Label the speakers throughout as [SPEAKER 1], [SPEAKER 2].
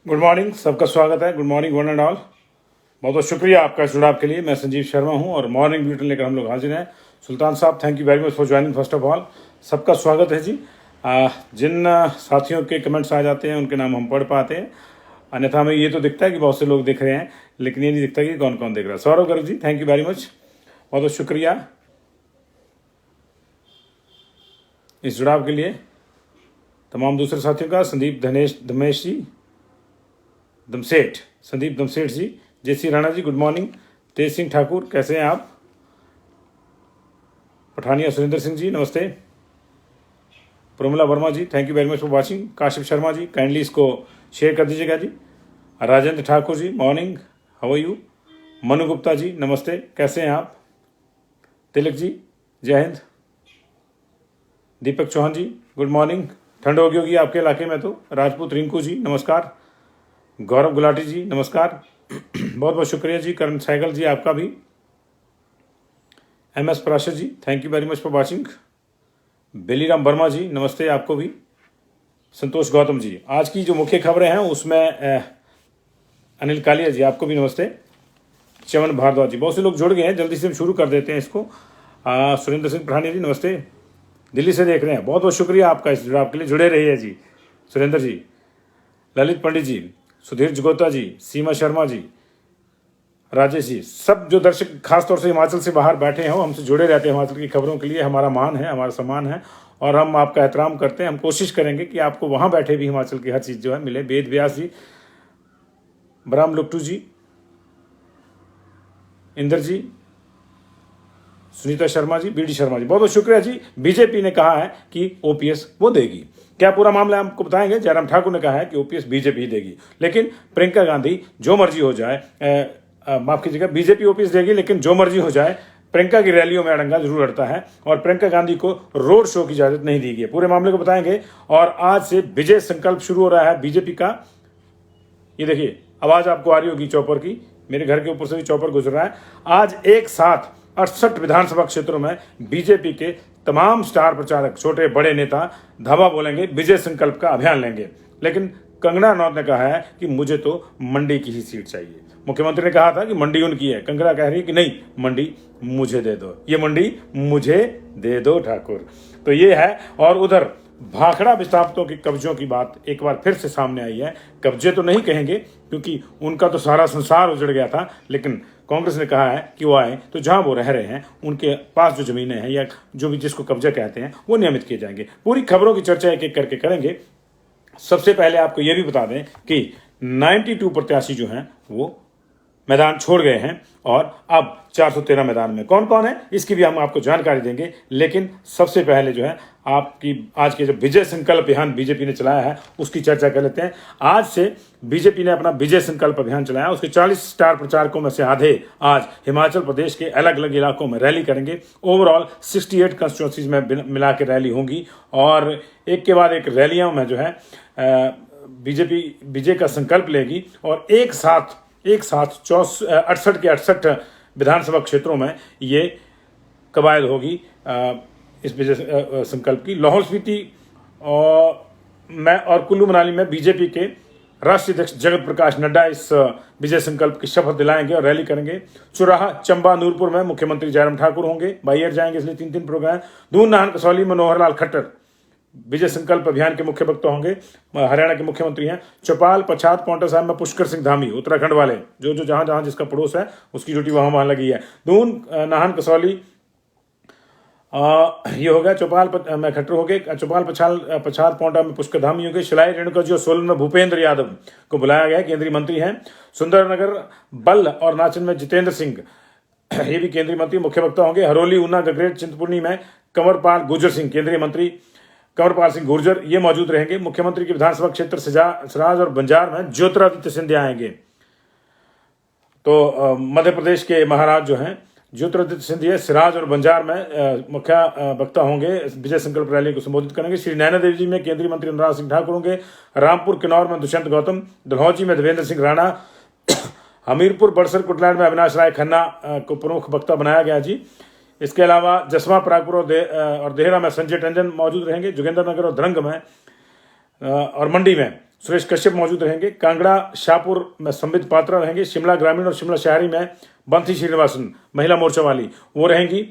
[SPEAKER 1] Good morning, सबका स्वागत है। Good morning one and all. बहुत बहुत शुक्रिया आपका जुड़ाव के लिए। मैं संजीव शर्मा हूं और मॉर्निंग बुलेटिन लेकर हम लोग हाजिर हैं। सुल्तान साहब, thank you very much for joining. First of all सबका स्वागत है जी। जिन साथियों के कमेंट्स आ जाते हैं उनके नाम हम पढ़ पाते हैं, अन्यथा हमें ये तो दिखता है कि बहुत से लोग दिख रहे हैं, लेकिन ये नहीं दिखता कि कौन कौन देख रहा है। Saurav Garg ji, thank you very much, बहुत बहुत शुक्रिया इस जुड़ाव के लिए। तमाम दूसरे साथियों का, Sandeep Dhamesh ji, Sandeep Dhamseth ji, J C Rana ji, good morning. Tej Singh Thakur, कैसे हैं आप? पठानिया सुरेंद्र सिंह जी, नमस्ते। Pramila Verma ji, thank you very much for watching. Kashif Sharma ji, kindly इसको शेयर कर दीजिएगा जी। Rajendra Thakur ji, morning, how are you. Manu Gupta ji, नमस्ते, कैसे हैं आप? तिलक जी, जय हिंद। Deepak Chauhan ji, good morning. ठंड हो गई होगी आपके इलाके में तो। राजपूत रिंकू जी, नमस्कार। गौरव गुलाटी जी, नमस्कार। बहुत बहुत शुक्रिया जी। करण सैगल जी, आपका भी। M S Parashar ji, thank you very much for watching. Beliram Verma ji, नमस्ते आपको भी। संतोष गौतम जी, आज की जो मुख्य खबरें हैं उसमें अनिल कालिया जी, आपको भी नमस्ते। चवन भारद्वाज जी, बहुत से लोग जुड़ गए हैं, जल्दी से हम शुरू कर देते हैं इसको। सुरेंद्र सिंह पठानिया जी, नमस्ते, दिल्ली से देख रहे हैं। बहुत बहुत शुक्रिया आपका इस जुड़ाव के लिए, जुड़े रहिए जी। सुरेंद्र जी, ललित पंडित जी, सुधीर जगोता जी, सीमा शर्मा जी, राजेश जी, सब जो दर्शक खासतौर से हिमाचल से बाहर बैठे हैं, हमसे जुड़े रहते हैं हिमाचल की खबरों के लिए। हमारा मान है, हमारा सम्मान है और हम आपका एहतराम करते हैं। हम कोशिश करेंगे कि आपको वहां बैठे भी हिमाचल की हर चीज़ जो है मिले। वेद व्यास जी, बराम लुक्टू जी, इंदर जी, सुनीता शर्मा जी, बीडी शर्मा जी, बहुत बहुत शुक्रिया जी। बीजेपी ने कहा है कि ओपीएस वो देगी। क्या पूरा मामला हमको बताएंगे? जयराम ठाकुर ने कहा है कि ओपीएस बीजेपी देगी, लेकिन प्रियंका गांधी जो मर्जी हो जाए, माफ कीजिएगा, बीजेपी ओपीएस देगी, लेकिन जो मर्जी हो जाए प्रियंका की रैलियों में अड़ंगा जरूर अड़ता है और प्रियंका गांधी को रोड शो की इजाजत नहीं दी गई है। पूरे मामले को बताएंगे। और आज से विजय संकल्प शुरू हो रहा है बीजेपी का। ये देखिए, आवाज आपको आ रही होगी चौपर की, मेरे घर के ऊपर से भी चौपर गुजर रहा है। आज एक साथ 68 विधानसभा क्षेत्रों में बीजेपी के तमाम स्टार प्रचारक, छोटे बड़े नेता धावा बोलेंगे, विजय संकल्प का अभियान लेंगे। लेकिन कंगना रनौत ने कहा है कि मुझे तो मंडी की ही सीट चाहिए। मुख्यमंत्री ने कहा था कि मंडी उनकी है, कंगना कह रही है कि नहीं, मंडी मुझे दे दो, ये मंडी मुझे दे दो ठाकुर। तो ये है। और उधर भाखड़ा विस्थापितों के कब्जों की बात एक बार फिर से सामने आई है। कब्जे तो नहीं कहेंगे क्योंकि उनका तो सारा संसार उजड़ गया था, लेकिन कांग्रेस ने कहा है कि वो आए तो जहां वो रह रहे हैं उनके पास जो जमीनें हैं या जो भी जिसको कब्जा कहते हैं वो नियमित किए जाएंगे। पूरी खबरों की चर्चा एक एक करके करेंगे। सबसे पहले आपको यह भी बता दें कि 92 प्रत्याशी जो हैं वो मैदान छोड़ गए हैं और अब 413 मैदान में कौन कौन है इसकी भी हम आपको जानकारी देंगे। लेकिन सबसे पहले जो है आपकी आज के जो विजय संकल्प अभियान बीजेपी ने चलाया है उसकी चर्चा कर लेते हैं। आज से बीजेपी ने अपना विजय संकल्प अभियान चलाया। उसके 40 स्टार प्रचारकों में से आधे आज हिमाचल प्रदेश के अलग अलग इलाकों में रैली करेंगे। ओवरऑल 68 कंस्टिट्यूंसीज में मिला के रैली होंगी और एक के बाद एक रैलियों में जो है बीजेपी विजय का संकल्प लेगी और एक साथ 68 के 68 विधानसभा क्षेत्रों में ये कवायद होगी इस विजय संकल्प की। लाहौल स्पीति और कुल्लू मनाली में बीजेपी के राष्ट्रीय अध्यक्ष जगत प्रकाश नड्डा इस विजय संकल्प की शपथ दिलाएंगे और रैली करेंगे। चुराहा, चंबा, नूरपुर में मुख्यमंत्री जयराम ठाकुर होंगे, बाइयर जाएंगे, इसलिए 3 प्रोग्राम। दून, नाहन, कसौली, मनोहर लाल खट्टर विजय संकल्प अभियान के मुख्य वक्ता होंगे। हरियाणा के मुख्यमंत्री हैं। चौपाल, पछात, पांवटा साहिब में पुष्कर सिंह धामी, उत्तराखंड वाले, जो जो जहां जहां जिसका पड़ोस है उसकी ड्यूटी वहां लगी है। दून, नाहन, कसौली ये हो गया। चौपाल में खट्टर हो गए। चौपाल, पछात, पांवटा में पुष्कर धामी हो गए। शिलाई, रेणुका जी और सोलन में भूपेंद्र यादव को बुलाया गया, केंद्रीय मंत्री हैं। सुंदरनगर, बल और नाचन में जितेंद्र सिंह, ये भी केंद्रीय मंत्री मुख्य वक्ता होंगे। हरोली, ऊना, गगरेट, चिंतपूर्णी में कंवरपाल गुर्जर सिंह, केंद्रीय मंत्री कंवरपाल सिंह गुर्जर, ये मौजूद रहेंगे। मुख्यमंत्री के विधानसभा क्षेत्र सिराज और बंजार में ज्योतिरादित्य सिंधिया आएंगे। तो मध्य प्रदेश के महाराज जो हैं ज्योतिरादित्य सिंधिया सिराज और बंजार में मुख्य वक्ता होंगे, विजय संकल्प रैली को संबोधित करेंगे। श्री नैना देवी जी में केंद्रीय मंत्री अनुराग सिंह ठाकुर होंगे। रामपुर, किन्नौर में दुष्यंत गौतम, डलहौजी में देवेंद्र सिंह राणा, हमीरपुर, बड़सर, कुटलैंड में अविनाश राय खन्ना को प्रमुख वक्ता बनाया गया जी। इसके अलावा जसवा, परागपुर और देहरा में संजय टंडन मौजूद रहेंगे। जोगिंद्रनगर और धरंग में और मंडी में सुरेश कश्यप मौजूद रहेंगे। कांगड़ा शाहपुर में संबित पात्रा रहेंगे। शिमला ग्रामीण और शिमला शहरी में बंसी श्रीनिवासन महिला मोर्चा वाली वो रहेंगी।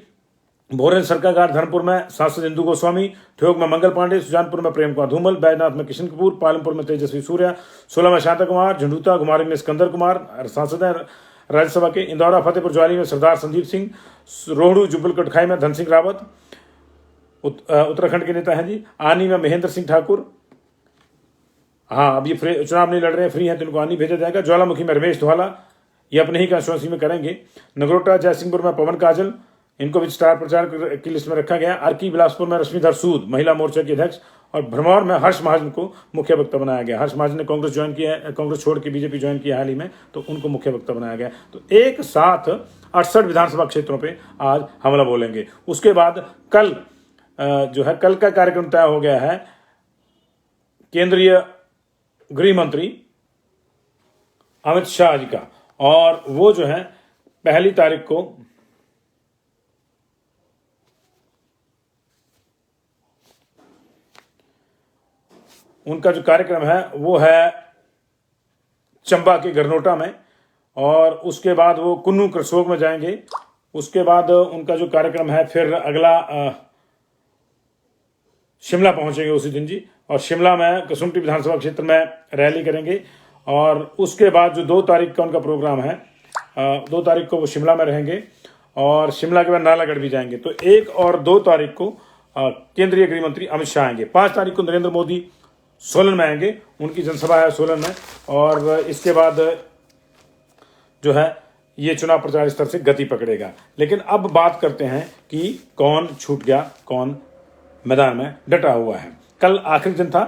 [SPEAKER 1] भोरेन सरकाघाट धर्मपुर में सांसद इंदु गोस्वामी, ठियोग में मंगल पांडे, सुजानपुर में प्रेम कुमार धूमल, बैजनाथ में किशन कपूर, पालमपुर में तेजस्वी सूर्या, सोलह में शांता कुमार, झंडूता घुमारी में सिकंदर कुमार सांसद हैं राज्यसभा के। इंदौरा फतेहपुर ज्वाली में सरदार संजीव सिंह, रोहड़ू जुब्बल कटखाई में धन सिंह रावत उत्तराखंड के नेता हैं जी। आनी में महेंद्र सिंह ठाकुर, हाँ अब ये चुनाव नहीं लड़ रहे हैं, फ्री हैं तो इनको आनी भेजा जाएगा। ज्वालामुखी में रमेश धवाला, ये अपने ही कंस्टिट्यूंसी में करेंगे। नगरोटा जयसिंहपुर में पवन काजल, इनको भी स्टार प्रचार की लिस्ट में रखा गया। अर्की बिलासपुर में रश्मिधर सूद महिला मोर्चा के अध्यक्ष, और भरमौर में हर्ष महाजन को मुख्य वक्ता बनाया गया। हर्ष महाजन ने कांग्रेस ज्वाइन किया है, कांग्रेस छोड़ के बीजेपी ज्वाइन किया हाल ही में, तो उनको मुख्य वक्ता बनाया गया। तो एक साथ 68 विधानसभा क्षेत्रों पे आज हमला बोलेंगे। उसके बाद कल जो है कल का कार्यक्रम तय हो गया है। केंद्रीय गृह मंत्री अमित शाह जी का, और वो जो है 1 तारीख को उनका जो कार्यक्रम है वो है चंबा के गरनोटा में, और उसके बाद वो कुन्नू करसोग में जाएंगे। उसके बाद उनका जो कार्यक्रम है फिर अगला शिमला पहुंचेंगे उसी दिन जी, और शिमला में कसुम्पटी विधानसभा क्षेत्र में रैली करेंगे। और उसके बाद जो 2 तारीख का उनका प्रोग्राम है, 2 तारीख को वो शिमला में रहेंगे, और शिमला के बाद नालागढ़ भी जाएंगे। तो 1 और 2 तारीख को केंद्रीय गृह मंत्री अमित शाह आएंगे। 5 तारीख को नरेंद्र मोदी सोलन में आएंगे, उनकी जनसभा है सोलन में। और इसके बाद जो है ये चुनाव प्रचार स्तर से गति पकड़ेगा। लेकिन अब बात करते हैं कि कौन छूट गया, कौन मैदान में डटा हुआ है। कल आखिरी दिन था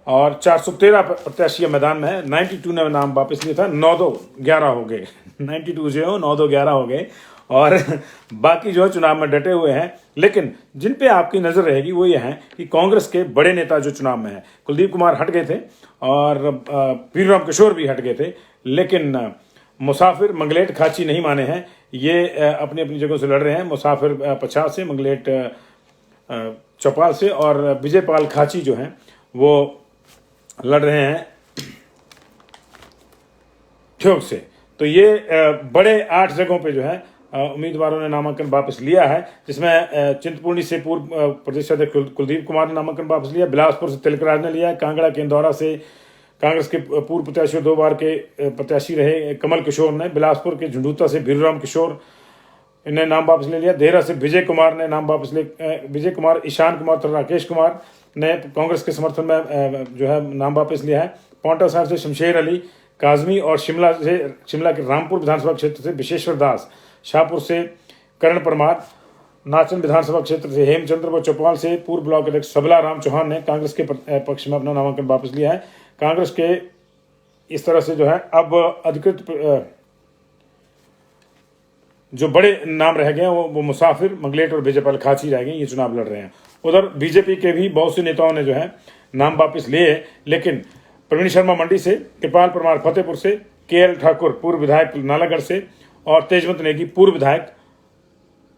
[SPEAKER 1] और 413 प्रत्याशी मैदान में है। 92 ने नाम वापस लिया था, 9-2-11 हो गए। 92 जो है 9-2-11 हो गए, और बाकी जो है चुनाव में डटे हुए हैं। लेकिन जिन पे आपकी नजर रहेगी वो ये है कि कांग्रेस के बड़े नेता जो चुनाव में है, कुलदीप कुमार हट गए थे और पीरूराम किशोर भी हट गए थे, लेकिन मुसाफिर मंगलेट खाची नहीं माने हैं। ये अपनी अपनी जगहों से लड़ रहे हैं। मुसाफिर 50 से, मंगलेट चौपाल से, और विजयपाल खाची जो हैं वो लड़ रहे हैं ठियोग से। तो ये बड़े 8 जगहों पे जो है उम्मीदवारों ने नामांकन वापस लिया है, जिसमें चिंतपूर्णी से पूर्व प्रदेश अध्यक्ष कुलदीप कुमार ने नामांकन वापस लिया, बिलासपुर से तिलकराज ने लिया, कांगड़ा के इंदौरा से कांग्रेस के पूर्व प्रत्याशी 2 बार के प्रत्याशी रहे कमल किशोर ने, बिलासपुर के झुंडूता से भीरूराम किशोर ने नाम वापस ले लिया, देहरा से विजय कुमार ने नाम वापस विजय कुमार, ईशान कुमार तथा राकेश कुमार ने कांग्रेस के समर्थन में जो है नाम वापस लिया है, पांवटा साहिब से शमशेर अली काजमी, और शिमला के रामपुर विधानसभा क्षेत्र से विशेश्वर दास, शाहपुर से करण परमार, नाचन विधानसभा क्षेत्र से हेमचंद्र व चौपाल से पूर्व ब्लॉक अध्यक्ष सबला राम चौहान ने कांग्रेस के पक्ष में अपना नामांकन वापस लिया है। कांग्रेस के इस तरह से जो है अब अधिकृत जो बड़े नाम रह गए हैं वो मुसाफिर, मंगलेट और विजयपाल खाची रह गए, ये चुनाव लड़ रहे हैं। उधर बीजेपी के भी बहुत से नेताओं ने जो है नाम वापस लिए, लेकिन प्रवीण शर्मा मंडी से, कृपाल परमार फतेहपुर से, केएल ठाकुर पूर्व विधायक नालागढ़ से, और तेजवंत नेगी पूर्व विधायक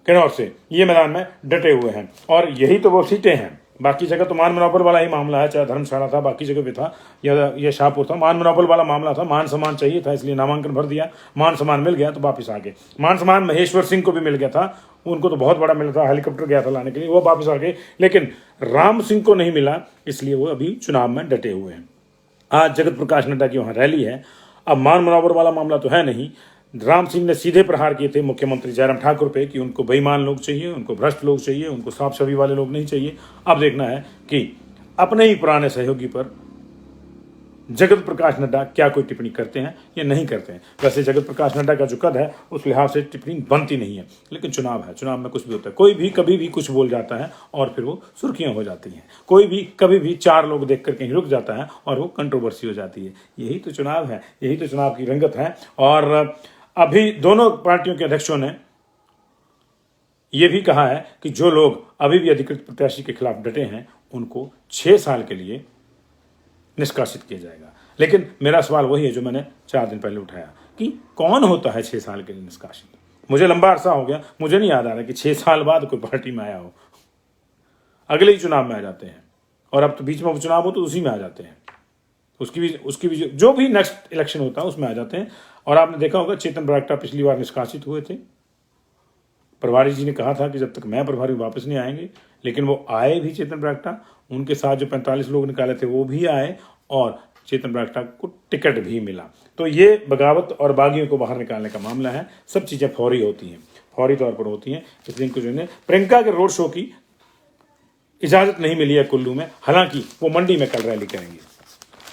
[SPEAKER 1] किन्नौर से ये मैदान में डटे हुए हैं। और यही तो वो सीटें हैं। बाकी जगह तो मान मनोबल वाला ही मामला है, चाहे धर्मशाला था, बाकी जगह पे था, या शाहपुर था, मान मनोबल वाला मामला था। मान सम्मान चाहिए था, इसलिए नामांकन भर दिया, मान सम्मान मिल गया तो वापस आ गए। मान सम्मान महेश्वर सिंह को भी मिल गया था, उनको तो बहुत बड़ा मिला था, हेलीकॉप्टर गया था लाने के लिए, वो वापस आ गए। लेकिन राम सिंह को नहीं मिला, इसलिए वो अभी चुनाव में डटे हुए हैं। आज जगत प्रकाश नड्डा की वहाँ रैली है। अब मान मनोबल वाला मामला तो है नहीं। राम सिंह ने सीधे प्रहार किए थे मुख्यमंत्री जयराम ठाकुर पे कि उनको बेईमान लोग चाहिए, उनको भ्रष्ट लोग चाहिए, उनको साफ छवि वाले लोग नहीं चाहिए। अब देखना है कि अपने ही पुराने सहयोगी पर जगत प्रकाश नड्डा क्या कोई टिप्पणी करते हैं या नहीं करते हैं। वैसे जगत प्रकाश नड्डा का जो कद है उस लिहाज से टिप्पणी बनती नहीं है, लेकिन चुनाव है, चुनाव में कुछ भी होता है। कोई भी कभी भी कुछ बोल जाता है और फिर वो सुर्खियां हो जाती हैं। कोई भी कभी भी 4 लोग देख कर कहीं रुक जाता है और वो कंट्रोवर्सी हो जाती है। यही तो चुनाव है, यही तो चुनाव की रंगत है। और अभी दोनों पार्टियों के अध्यक्षों ने यह भी कहा है कि जो लोग अभी भी अधिकृत प्रत्याशी के खिलाफ डटे हैं उनको 6 साल के लिए निष्कासित किया जाएगा। लेकिन मेरा सवाल वही है जो मैंने 4 दिन पहले उठाया कि कौन होता है 6 साल के लिए निष्कासित। मुझे लंबा अरसा हो गया, मुझे नहीं याद आ रहा कि 6 साल बाद कोई पार्टी में आया हो। अगले ही चुनाव में आ जाते हैं, और अब तो बीच में चुनाव हो तो उसी में आ जाते हैं। उसकी भी जो भी नेक्स्ट इलेक्शन होता है उसमें आ जाते हैं। और आपने देखा होगा चेतन बरागटा पिछली बार निष्कासित हुए थे। प्रभारी जी ने कहा था कि जब तक मैं प्रभारी वापस नहीं आएंगे, लेकिन वो आए भी चेतन बरागटा। उनके साथ जो 45 लोग निकाले थे वो भी आए और चेतन बरागटा को टिकट भी मिला। तो ये बगावत और बागियों को बाहर निकालने का मामला है। सब चीज़ें फौरी होती हैं, फौरी तौर पर होती हैं। इसलिए इनको जो है प्रियंका के रोड शो की इजाज़त नहीं मिली है कुल्लू में। हालांकि वो मंडी में कल रैली करेंगे।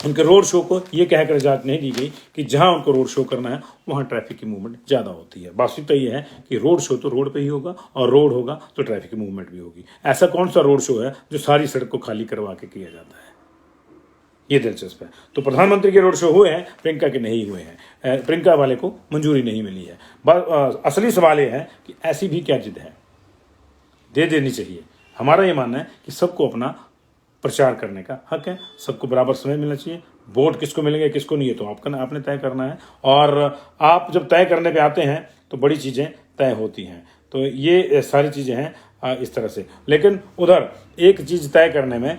[SPEAKER 1] उनके रोड शो को ये कहकर इजाज़त नहीं दी गई कि जहां उनको रोड शो करना है वहां ट्रैफिक की मूवमेंट ज़्यादा होती है। वास्तविकता ये है कि रोड शो तो रोड पे ही होगा और रोड होगा तो ट्रैफिक की मूवमेंट भी होगी। ऐसा कौन सा रोड शो है जो सारी सड़क को खाली करवा के किया जाता है? ये दिलचस्प है। तो प्रधानमंत्री के रोड शो हुए हैं, प्रियंका के नहीं हुए हैं। प्रियंका वाले को मंजूरी नहीं मिली है। असली सवाल ये है कि ऐसी भी क्या जिद है, दे देनी चाहिए। हमारा ये मानना है कि सबको अपना प्रचार करने का हक है, सबको बराबर समय मिलना चाहिए। वोट किसको मिलेंगे किसको नहीं है तो आपने तय करना है। और आप जब तय करने पे आते हैं तो बड़ी चीज़ें तय होती हैं। तो ये सारी चीज़ें हैं इस तरह से। लेकिन उधर एक चीज़ तय करने में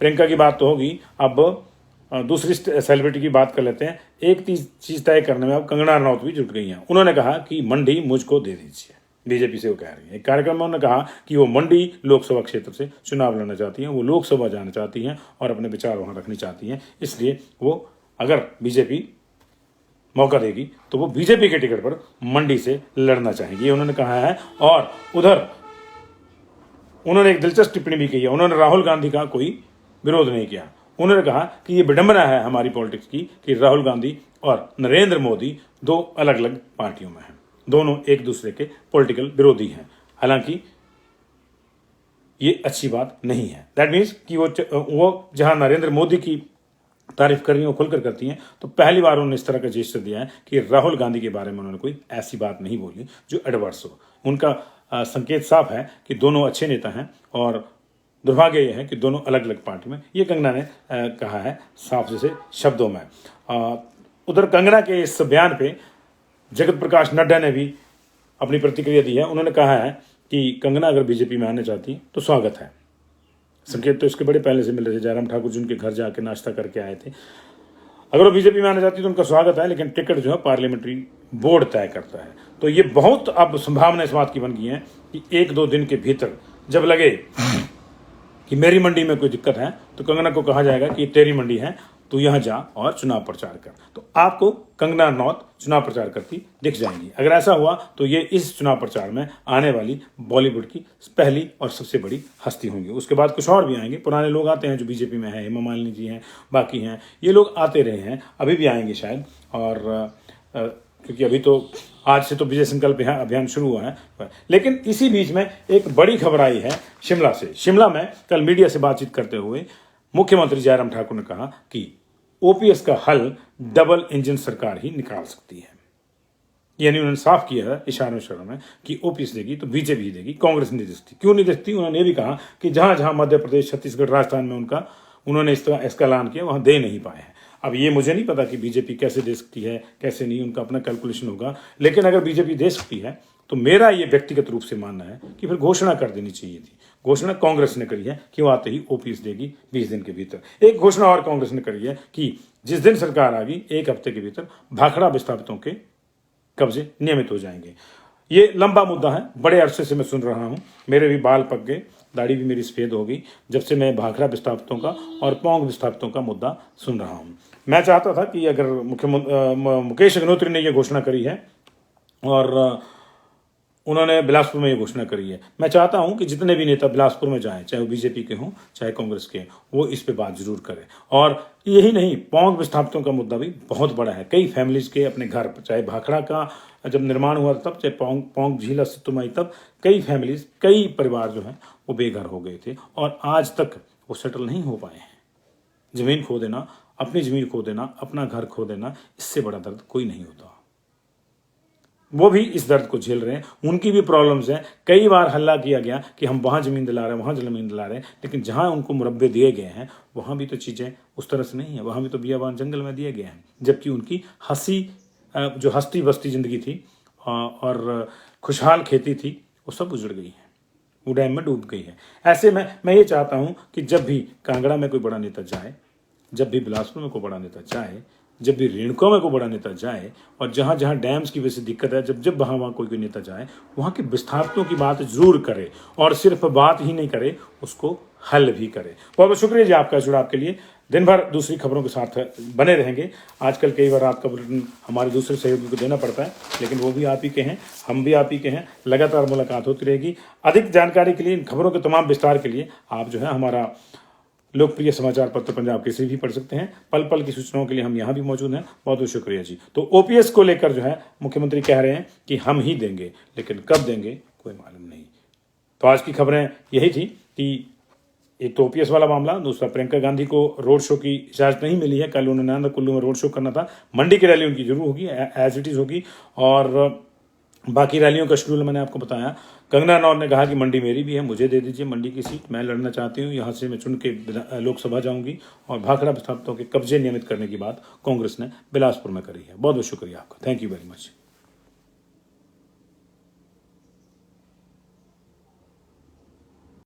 [SPEAKER 1] प्रियंका की बात तो होगी, अब दूसरी सेलिब्रिटी की बात कर लेते हैं। एक चीज़ तय करने में अब कंगना रनौत भी जुट गई हैं। उन्होंने कहा कि मंडी मुझको दे दीजिए। बीजेपी से वो कह रही है। एक कार्यक्रम में उन्होंने कहा कि वो मंडी लोकसभा क्षेत्र से चुनाव लड़ना चाती हैं, वो लोकसभा जाना चाहती हैं और अपने विचार वहाँ रखनी चाहती हैं। इसलिए वो अगर बीजेपी मौका देगी तो वो बीजेपी के टिकट पर मंडी से लड़ना चाहेंगी, ये उन्होंने कहा है। और उधर उन्होंने एक दिलचस्प टिप्पणी भी की है। उन्होंने राहुल गांधी का कोई विरोध नहीं किया। उन्होंने कहा कि ये विडंबना है हमारी पॉलिटिक्स की कि राहुल गांधी और नरेंद्र मोदी दो अलग अलग पार्टियों में हैं, दोनों एक दूसरे के पॉलिटिकल विरोधी हैं। हालांकि ये अच्छी बात नहीं है। दैट मीन्स कि वो जहां नरेंद्र मोदी की तारीफ कर रही हैं, खुलकर करती हैं, तो पहली बार उन्होंने इस तरह का जेस्चर दिया है कि राहुल गांधी के बारे में उन्होंने कोई ऐसी बात नहीं बोली जो एडवर्स हो। उनका संकेत साफ है कि दोनों अच्छे नेता हैं और दुर्भाग्य यह है कि दोनों अलग अलग पार्टी में। ये कंगना ने कहा है साफ जैसे शब्दों में। उधर कंगना के इस बयान पे जगत प्रकाश नड्डा ने भी अपनी प्रतिक्रिया दी है। उन्होंने कहा है कि कंगना अगर बीजेपी में आना चाहती तो स्वागत है। संकेत तो इसके बड़े पहले से मिल रहे थे। जयराम ठाकुर जी उनके घर जाके नाश्ता करके आए थे। अगर वो बीजेपी में आना चाहती तो उनका स्वागत है, लेकिन टिकट जो है पार्लियामेंट्री बोर्ड तय करता है। तो ये बहुत अब संभावना इस बात की बन गई है कि 1-2 दिन के भीतर जब लगे कि मेरी मंडी में कोई दिक्कत है तो कंगना को कहा जाएगा कि तेरी मंडी है, तो यहां जा और चुनाव प्रचार कर। तो आपको कंगना रनौत चुनाव प्रचार करती दिख जाएंगी। अगर ऐसा हुआ तो ये इस चुनाव प्रचार में आने वाली बॉलीवुड की पहली और सबसे बड़ी हस्ती होंगी। उसके बाद कुछ और भी आएंगे। पुराने लोग आते हैं जो बीजेपी में हैं, हेमा मालिनी जी हैं, बाकी हैं, ये लोग आते रहे हैं, अभी भी आएंगे शायद। और क्योंकि अभी तो आज से तो विजय संकल्प अभियान शुरू हुआ है। लेकिन इसी बीच में एक बड़ी खबर आई है शिमला से। शिमला में कल मीडिया से बातचीत करते हुए मुख्यमंत्री जयराम ठाकुर ने कहा कि ओपीएस का हल डबल इंजन सरकार ही निकाल सकती है। यानी उन्होंने साफ किया है इशारों में कि ओपीएस देगी तो बीजेपी ही देगी, कांग्रेस नहीं देखती। क्यों नहीं देखती? उन्होंने ये भी कहा कि जहां जहां मध्य प्रदेश, छत्तीसगढ़, राजस्थान में उन्होंने इसका ऐलान किया वहां दे नहीं पाए हैं। अब ये मुझे नहीं पता कि बीजेपी कैसे दे सकती है कैसे नहीं, उनका अपना कैलकुलेशन होगा। लेकिन अगर बीजेपी दे सकती है तो मेरा ये व्यक्तिगत रूप से मानना है कि फिर घोषणा कर देनी चाहिए थी। घोषणा कांग्रेस ने करी है कि वो आते ही ओपीएस देगी 20 दिन के भीतर। एक घोषणा और कांग्रेस ने करी है कि जिस दिन सरकार आ गई 1 हफ्ते के भीतर भाखड़ा विस्थापितों के कब्जे नियमित हो जाएंगे। ये लंबा मुद्दा है, बड़े अरसे से मैं सुन रहा हूँ। मेरे भी बाल पक गए, दाढ़ी भी मेरी सफेद हो गई जब से मैं भाखड़ा विस्थापितों का और पोंग विस्थापितों का मुद्दा सुन रहा हूँ। मैं चाहता था कि अगर मुकेश अग्निहोत्री ने यह घोषणा करी है और उन्होंने बिलासपुर में ये घोषणा करी है, मैं चाहता हूं कि जितने भी नेता बिलासपुर में जाएं, चाहे वो बीजेपी के हों चाहे कांग्रेस के, वो इस पे बात जरूर करें। और यही नहीं, पोंग विस्थापितों का मुद्दा भी बहुत बड़ा है। कई फैमिलीज के अपने घर, चाहे भाखड़ा का जब निर्माण हुआ तब, चाहे पोंग झील अस्तित्व में आई तब, कई फैमिलीज, कई परिवार जो है वो बेघर हो गए थे और आज तक वो सेटल नहीं हो पाए हैं। जमीन खो देना, अपनी जमीन खो देना, अपना घर खो देना, इससे बड़ा दर्द कोई नहीं होता। वो भी इस दर्द को झेल रहे हैं, उनकी भी प्रॉब्लम्स हैं। कई बार हल्ला किया गया कि हम वहाँ ज़मीन दिला रहे हैं, वहाँ ज़मीन दिला रहे हैं, लेकिन जहाँ उनको मुरब्बे दिए गए हैं वहाँ भी तो चीज़ें उस तरह से नहीं है। वहाँ भी तो बियाबान जंगल में दिए गए हैं, जबकि उनकी जो हस्ती बस्ती ज़िंदगी थी और खुशहाल खेती थी वो सब उजड़ गई है, वो डैम में डूब गई है। ऐसे में मैं ये चाहता हूँ कि जब भी कांगड़ा में कोई बड़ा नेता जाए जब भी बिलासपुर में कोई बड़ा नेता जाए, जब भी रेणुका में कोई बड़ा नेता जाए, और जहाँ जहाँ डैम्स की वजह से दिक्कत है, जब जब वहाँ कोई नेता जाए, वहाँ के विस्थापितों की बात जरूर करे, और सिर्फ बात ही नहीं करे, उसको हल भी करे। बहुत बहुत शुक्रिया जी आपका जुड़ाव के लिए। दिन भर दूसरी खबरों के साथ बने रहेंगे। आजकल कई बार रात का बुलेटिन हमारे दूसरे सहयोगी को देना पड़ता है, लेकिन वो भी आप ही के हैं, हम भी आप ही के हैं। लगातार मुलाकात होती रहेगी। अधिक जानकारी के लिए, इन खबरों के तमाम विस्तार के लिए आप जो है हमारा लोकप्रिय समाचार पत्र पंजाब केसरी भी पढ़ सकते हैं। पल पल की सूचनाओं के लिए हम यहाँ भी मौजूद हैं। बहुत बहुत शुक्रिया जी। तो ओपीएस को लेकर जो है मुख्यमंत्री कह रहे हैं कि हम ही देंगे, लेकिन कब देंगे कोई मालूम नहीं। तो आज की खबरें यही थी कि एक तो ओपीएस वाला मामला, दूसरा प्रियंका गांधी को रोड शो की इजाजत नहीं मिली है। कल उन्होंने आनंद कुल्लू में रोड शो करना था। मंडी की रैली उनकी जरूर होगी, एज इट इज होगी, और बाकी रैलियों का शेड्यूल मैंने आपको बताया। कंगना रनौत ने कहा कि मंडी मेरी भी है, मुझे दे दीजिए मंडी की सीट, मैं लड़ना चाहती हूँ, यहाँ से मैं चुन के लोकसभा जाऊंगी। और भाखड़ा विस्थापितों के कब्जे नियमित करने की बात कांग्रेस ने बिलासपुर में करी है। बहुत बहुत शुक्रिया आपका। Thank you very much.